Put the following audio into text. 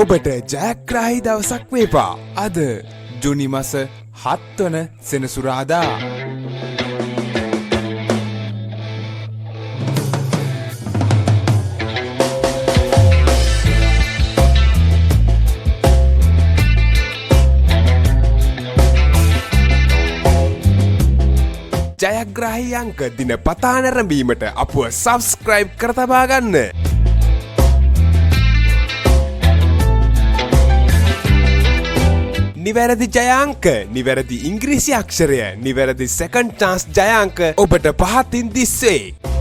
ඔබට ජයග්‍රාහී දවසක් වේවා. අද ජුනි මාස 7 වන සෙනසුරාදා. ජයග්‍රාහී අංක දිනපතා නැරඹීමට අපව සබ්ස්ක්‍රයිබ් කර තබා ගන්න. නිවැරදි ජයාංක, නිවැරදි ඉංග්‍රීසි අක්ෂරය, නිවැරදි සෙකන්ඩ් චාන්ස් ජයාංක ඔබට පහතින් දිස්සේ.